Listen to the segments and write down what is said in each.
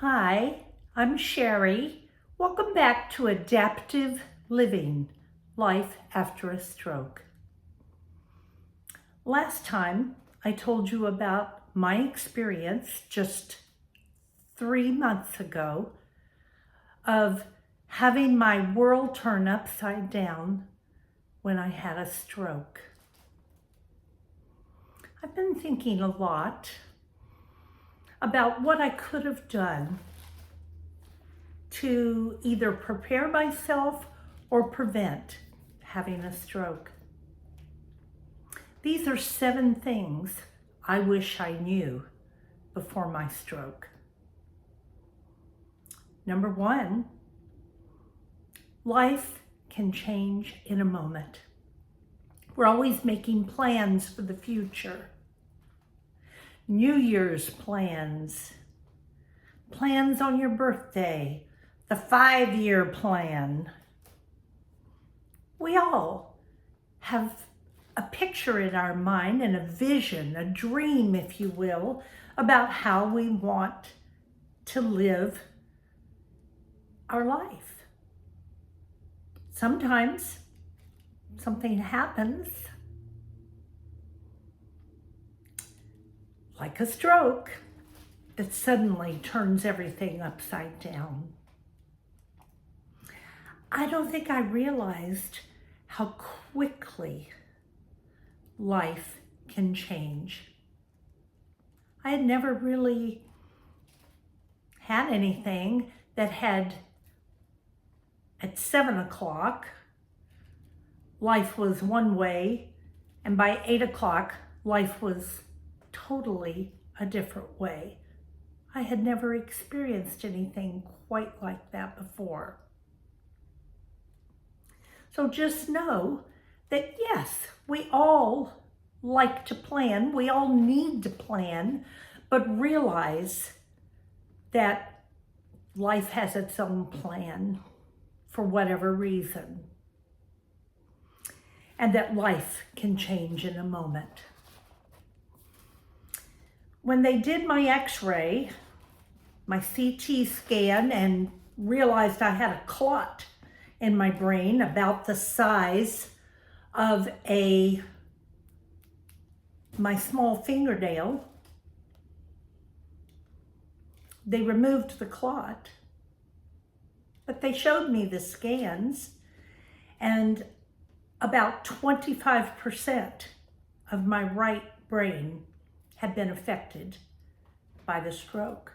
Hi, I'm Sherry. Welcome back to Adaptive Living, Life After a Stroke. Last time I told you about my experience just 3 months ago of having my world turn upside down when I had a stroke. I've been thinking a lot about what I could have done to either prepare myself or prevent having a stroke. These are 7 things I wish I knew before my stroke. Number 1, life can change in a moment. We're always making plans for the future. New Year's plans, plans on your birthday, the 5-year plan. We all have a picture in our mind and a vision, a dream, if you will, about how we want to live our life. Sometimes something happens, like a stroke, that suddenly turns everything upside down. I don't think I realized how quickly life can change. I had never really had anything that had, at 7 o'clock, life was one way, and by 8 o'clock, life was totally a different way. I had never experienced anything quite like that before. So just know that yes, we all like to plan, we all need to plan, but realize that life has its own plan for whatever reason, and that life can change in a moment. When they did my x-ray, my CT scan, and realized I had a clot in my brain about the size of my small fingernail, they removed the clot, but they showed me the scans, and about 25% of my right brain had been affected by the stroke.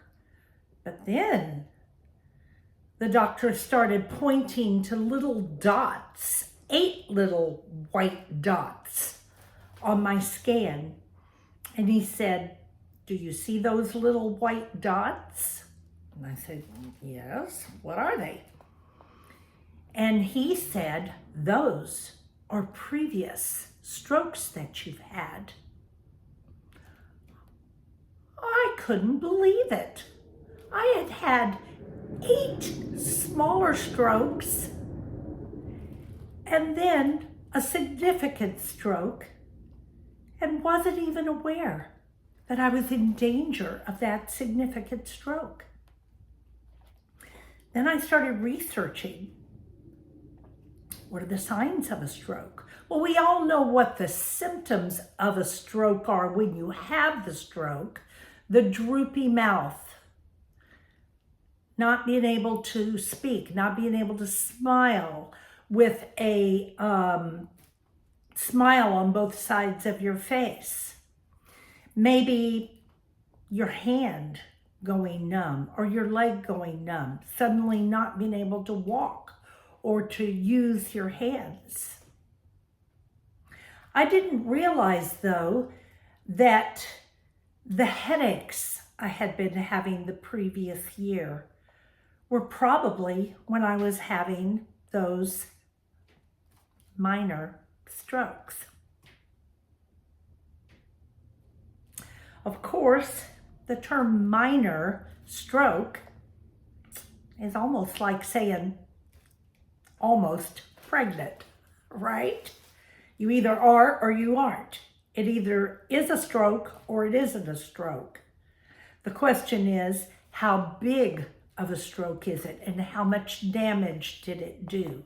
But then the doctor started pointing to little dots, 8 little white dots on my scan. And he said, "Do you see those little white dots?" And I said, "Yes, what are they?" And he said, "Those are previous strokes that you've had." I couldn't believe it. I had had 8 smaller strokes and then a significant stroke, and wasn't even aware that I was in danger of that significant stroke. Then I started researching, what are the signs of a stroke? Well, we all know what the symptoms of a stroke are when you have the stroke. The droopy mouth, not being able to speak, not being able to smile, with a smile on both sides of your face. Maybe your hand going numb or your leg going numb, suddenly not being able to walk or to use your hands. I didn't realize, though, that the headaches I had been having the previous year were probably when I was having those minor strokes. Of course, the term minor stroke is almost like saying almost pregnant, right? You either are or you aren't. It either is a stroke or it isn't a stroke. The question is, how big of a stroke is it and how much damage did it do.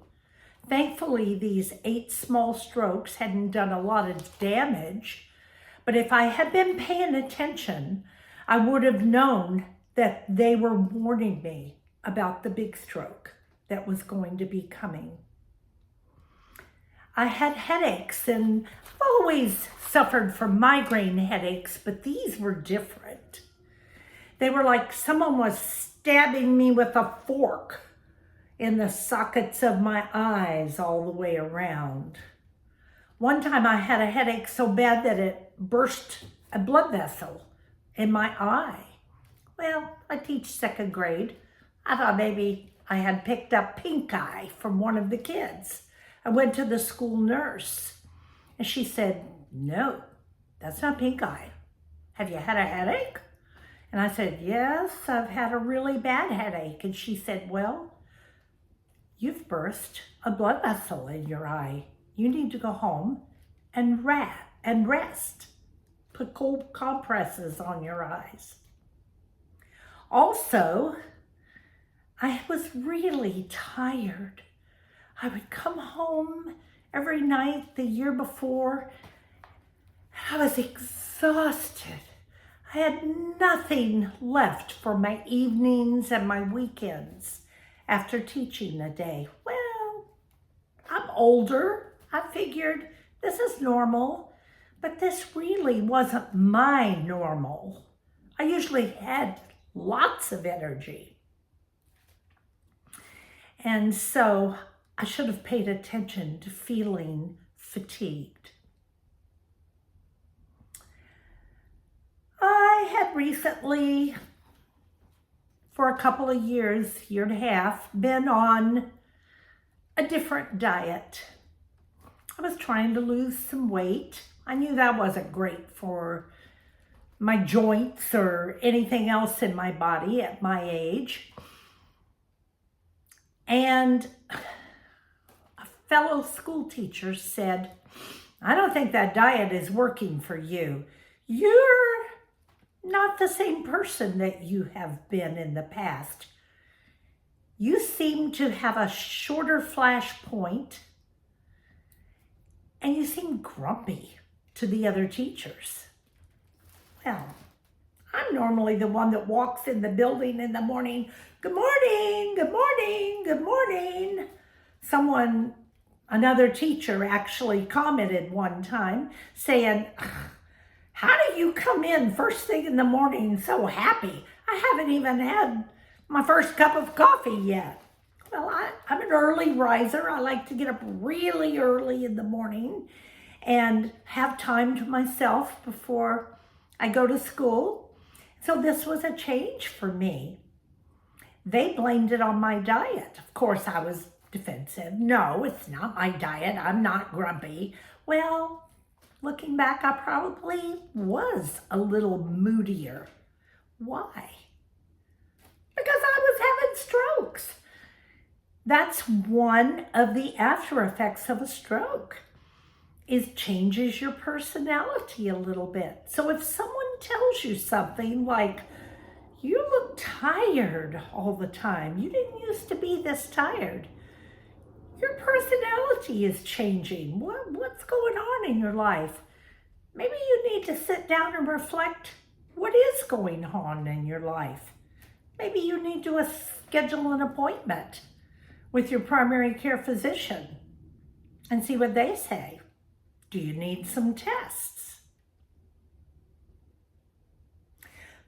Thankfully, these 8 small strokes hadn't done a lot of damage, but if I had been paying attention, I would have known that they were warning me about the big stroke that was going to be coming. I had headaches, and I've always suffered from migraine headaches, but these were different. They were like someone was stabbing me with a fork in the sockets of my eyes all the way around. One time I had a headache so bad that it burst a blood vessel in my eye. Well, I teach 2nd grade. I thought maybe I had picked up pink eye from one of the kids. I went to the school nurse and she said, "No, that's not pink eye. Have you had a headache?" And I said, "Yes, I've had a really bad headache." And she said, "Well, you've burst a blood vessel in your eye. You need to go home and rest. Put cold compresses on your eyes." Also, I was really tired. I would come home every night the year before. I was exhausted. I had nothing left for my evenings and my weekends after teaching a day. Well, I'm older. I figured this is normal, but this really wasn't my normal. I usually had lots of energy. And so I should have paid attention to feeling fatigued. I had recently, for a couple of years, year and a half, been on a different diet. I was trying to lose some weight. I knew that wasn't great for my joints or anything else in my body at my age. And a fellow school teacher said, "I don't think that diet is working for you. You're not the same person that you have been in the past. You seem to have a shorter flash point, and you seem grumpy to the other teachers." Well, I'm normally the one that walks in the building in the morning, "Good morning, good morning, good morning." Another teacher actually commented one time saying, "How do you come in first thing in the morning so happy? I haven't even had my first cup of coffee yet." Well, I'm an early riser. I like to get up really early in the morning and have time to myself before I go to school. So this was a change for me. They blamed it on my diet. Of course, I was defensive. "No, it's not my diet. I'm not grumpy." Well, looking back, I probably was a little moodier. Why? Because I was having strokes. That's one of the after effects of a stroke. It changes your personality a little bit. So if someone tells you something like, "You look tired all the time. You didn't used to be this tired." Your personality is changing. What's going on in your life? Maybe you need to sit down and reflect what is going on in your life. Maybe you need to schedule an appointment with your primary care physician and see what they say. Do you need some tests?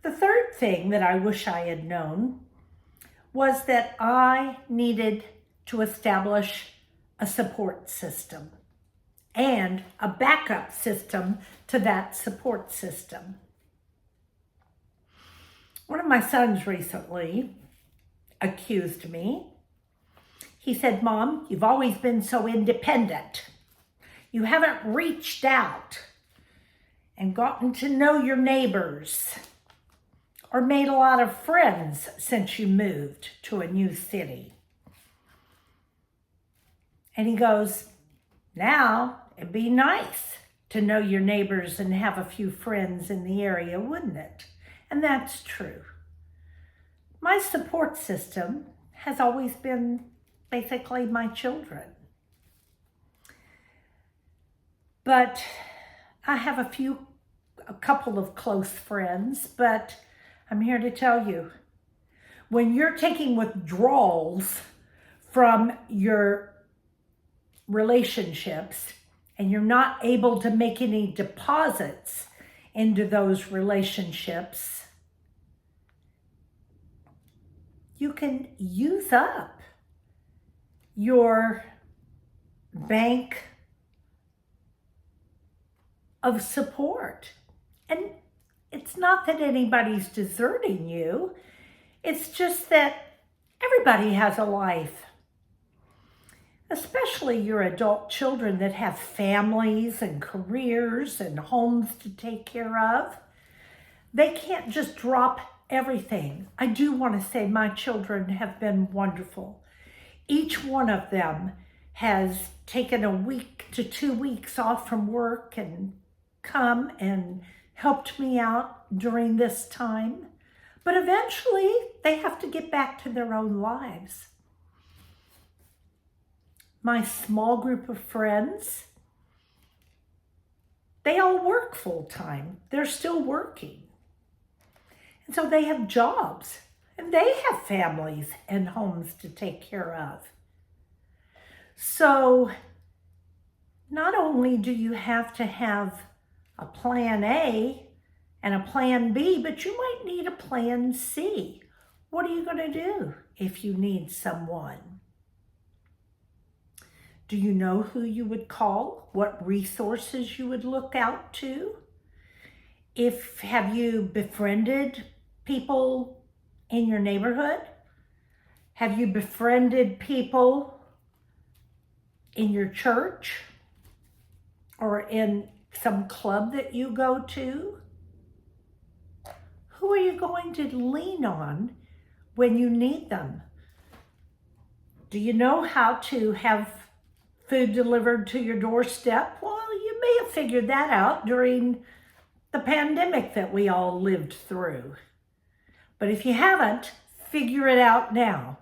The third thing that I wish I had known was that I needed to establish a support system and a backup system to that support system. One of my sons recently accused me. He said, "Mom, you've always been so independent. You haven't reached out and gotten to know your neighbors or made a lot of friends since you moved to a new city." And he goes, "Now, it'd be nice to know your neighbors and have a few friends in the area, wouldn't it?" And that's true. My support system has always been basically my children. But I have a couple of close friends, but I'm here to tell you, when you're taking withdrawals from your relationships and you're not able to make any deposits into those relationships, you can use up your bank of support. And it's not that anybody's deserting you. It's just that everybody has a life. Especially your adult children that have families and careers and homes to take care of. They can't just drop everything. I do want to say my children have been wonderful. Each one of them has taken a week to 2 weeks off from work and come and helped me out during this time. But eventually they have to get back to their own lives. My small group of friends, they all work full time. They're still working. And so they have jobs and they have families and homes to take care of. So not only do you have to have a plan A and a plan B, but you might need a plan C. What are you going to do if you need someone? Do you know who you would call? What resources you would look out to? Have you befriended people in your neighborhood? Have you befriended people in your church or in some club that you go to? Who are you going to lean on when you need them? Do you know how to have food delivered to your doorstep? Well, you may have figured that out during the pandemic that we all lived through. But if you haven't, figure it out now.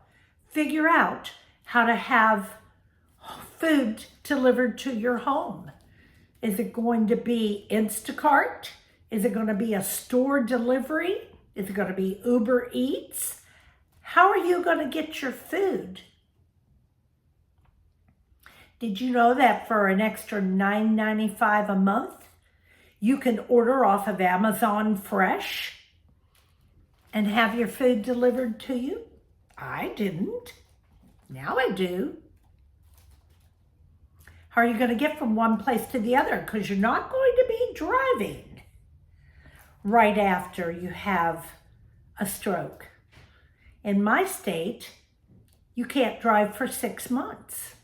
Figure out how to have food delivered to your home. Is it going to be Instacart? Is it going to be a store delivery? Is it going to be Uber Eats? How are you going to get your food? Did you know that for an extra $9.95 a month, you can order off of Amazon Fresh and have your food delivered to you? I didn't. Now I do. How are you going to get from one place to the other? Because you're not going to be driving right after you have a stroke. In my state, you can't drive for 6 months.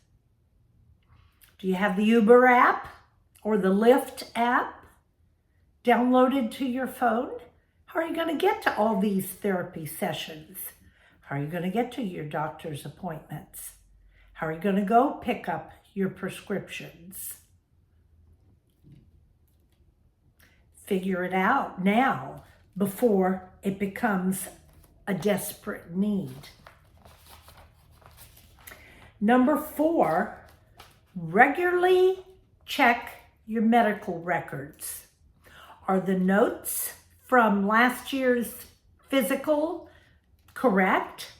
Do you have the Uber app or the Lyft app downloaded to your phone? How are you going to get to all these therapy sessions? How are you going to get to your doctor's appointments? How are you going to go pick up your prescriptions? Figure it out now before it becomes a desperate need. Number 4, regularly check your medical records. Are the notes from last year's physical correct?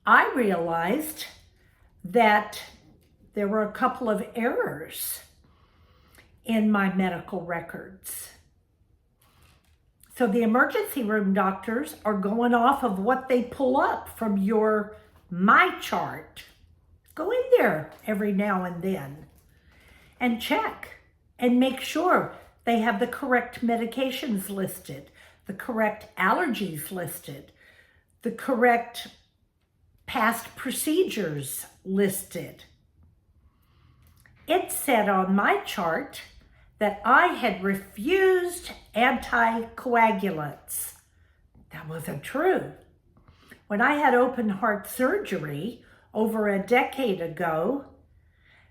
I realized that there were a couple of errors in my medical records. So the emergency room doctors are going off of what they pull up from your MyChart. Go in there every now and then and check and make sure they have the correct medications listed, the correct allergies listed, the correct past procedures listed. It said on my chart that I had refused anticoagulants. That wasn't true. When I had open heart surgery over a decade ago,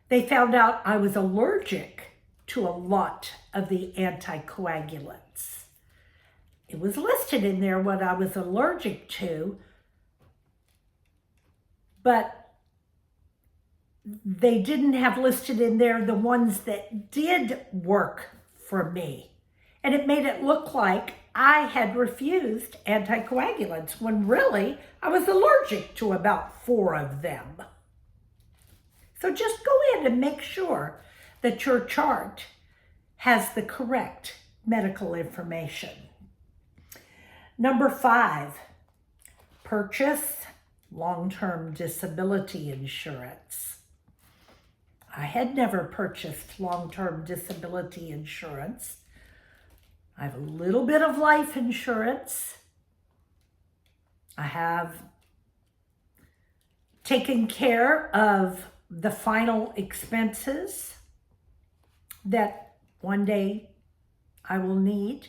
they found out I was allergic to a lot of the anticoagulants. It was listed in there what I was allergic to, but they didn't have listed in there the ones that did work for me. And it made it look like I had refused anticoagulants when really I was allergic to about 4 of them. So just go in and make sure that your chart has the correct medical information. Number 5, purchase long-term disability insurance. I had never purchased long-term disability insurance. I have a little bit of life insurance. I have taken care of the final expenses that one day I will need,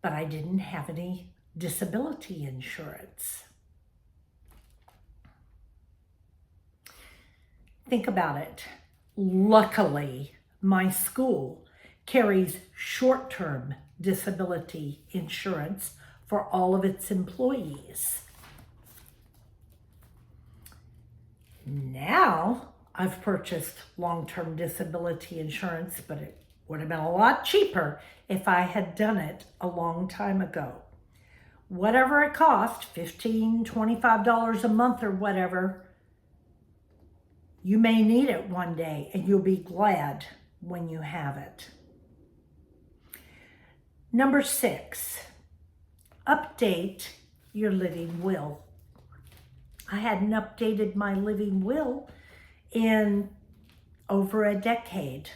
but I didn't have any disability insurance. Think about it. Luckily, my school carries short-term disability insurance for all of its employees. Now, I've purchased long-term disability insurance, but it would have been a lot cheaper if I had done it a long time ago. Whatever it cost, $15, $25 a month or whatever, you may need it one day and you'll be glad when you have it. Number 6, update your living will. I hadn't updated my living will in over a decade.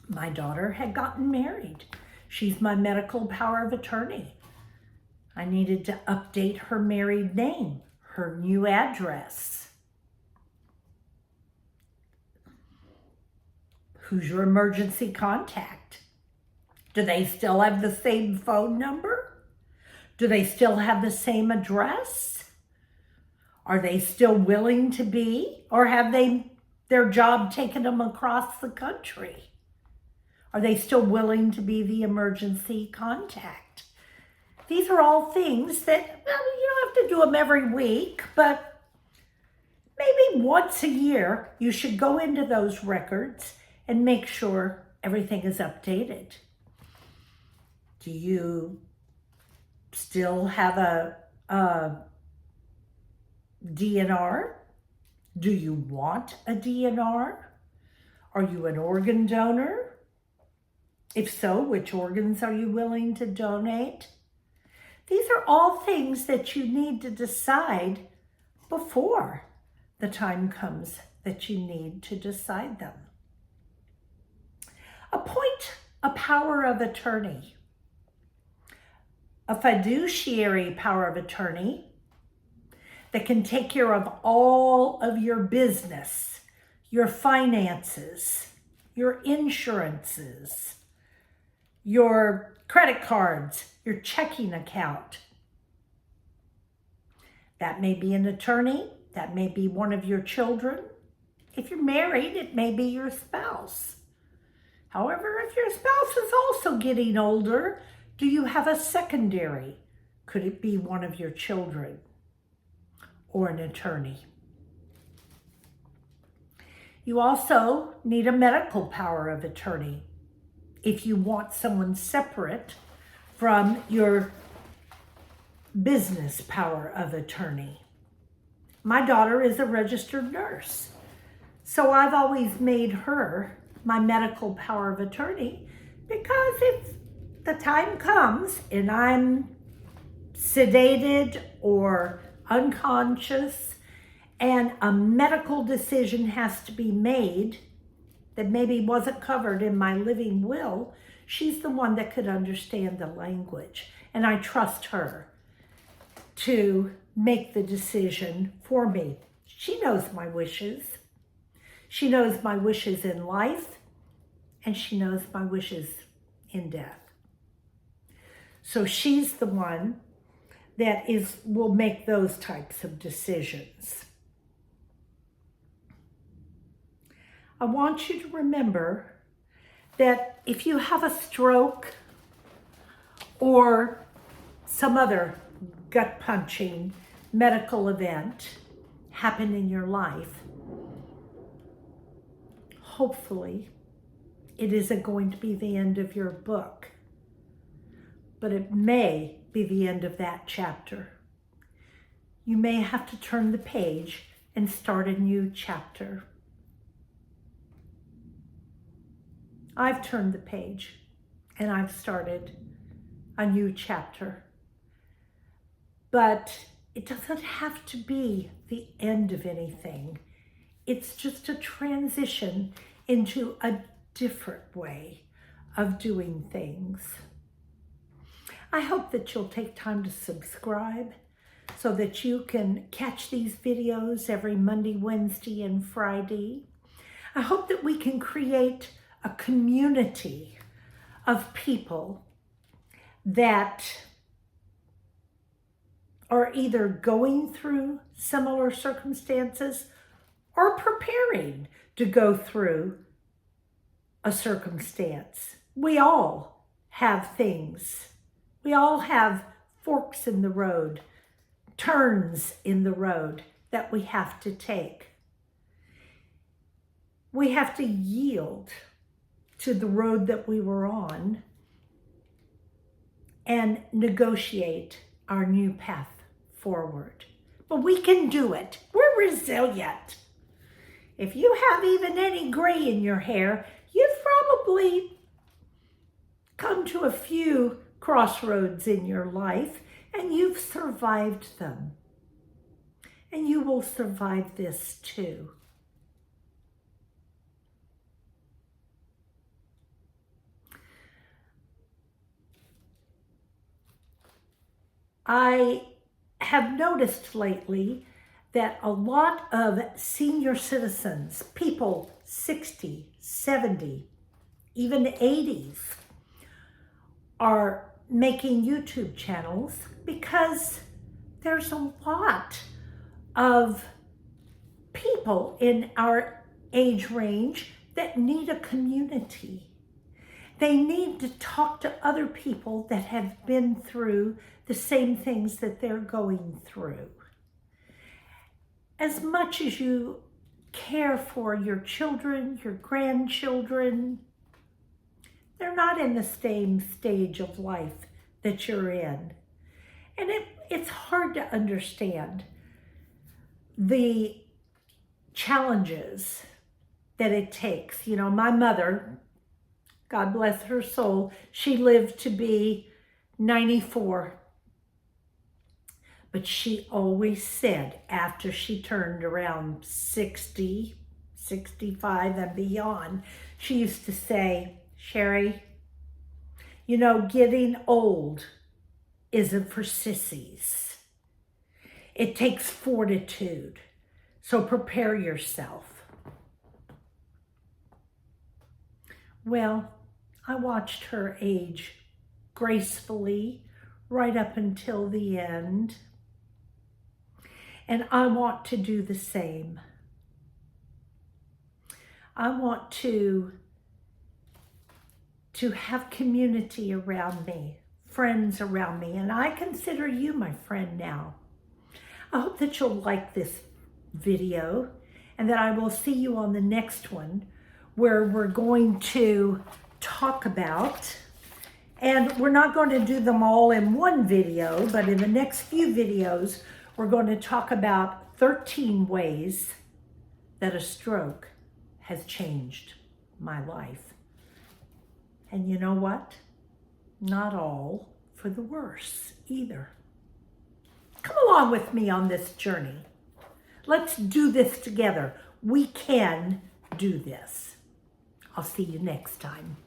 My daughter had gotten married. She's my medical power of attorney. I needed to update her married name, her new address. Who's your emergency contact? Do they still have the same phone number? Do they still have the same address? Are they still willing to be, or have their job taken them across the country? Are they still willing to be the emergency contact? These are all things that, well, you don't have to do them every week, but maybe once a year you should go into those records and make sure everything is updated. Do you still have a DNR? Do you want a DNR? Are you an organ donor? If so, which organs are you willing to donate? These are all things that you need to decide before the time comes that you need to decide them. Appoint a power of attorney. A fiduciary power of attorney that can take care of all of your business, your finances, your insurances, your credit cards, your checking account. That may be an attorney. That may be one of your children. If you're married, it may be your spouse. However, if your spouse is also getting older, do you have a secondary? Could it be one of your children or an attorney? You also need a medical power of attorney if you want someone separate from your business power of attorney. My daughter is a registered nurse, so I've always made her my medical power of attorney, because if the time comes and I'm sedated or unconscious and a medical decision has to be made that maybe wasn't covered in my living will, she's the one that could understand the language. And I trust her to make the decision for me. She knows my wishes. She knows my wishes in life, and she knows my wishes in death. So she's the one that will make those types of decisions. I want you to remember that if you have a stroke or some other gut-punching medical event happen in your life, hopefully it isn't going to be the end of your book, but it may be the end of that chapter. You may have to turn the page and start a new chapter. I've turned the page and I've started a new chapter. But it doesn't have to be the end of anything. It's just a transition into a different way of doing things. I hope that you'll take time to subscribe so that you can catch these videos every Monday, Wednesday, and Friday. I hope that we can create a community of people that are either going through similar circumstances or preparing to go through a circumstance. We all have things. We all have forks in the road, turns in the road that we have to take. We have to yield to the road that we were on and negotiate our new path forward. But we can do it. We're resilient. If you have even any gray in your hair, you've probably come to a few crossroads in your life and you've survived them. And you will survive this too. I have noticed lately that a lot of senior citizens, people 60, 70, even 80s, are making YouTube channels because there's a lot of people in our age range that need a community. They need to talk to other people that have been through the same things that they're going through. As much as you care for your children, your grandchildren, they're not in the same stage of life that you're in. And it's hard to understand the challenges that it takes. You know, my mother, God bless her soul, she lived to be 94. But she always said after she turned around 60, 65 and beyond, she used to say, Sherry, you know, getting old isn't for sissies. It takes fortitude. So prepare yourself. Well, I watched her age gracefully right up until the end. And I want to do the same. I want to have community around me, friends around me, and I consider you my friend now. I hope that you'll like this video and that I will see you on the next one where we're going to talk about, and we're not going to do them all in one video, but in the next few videos, we're going to talk about 13 ways that a stroke has changed my life. And you know what? Not all for the worse either. Come along with me on this journey. Let's do this together. We can do this. I'll see you next time.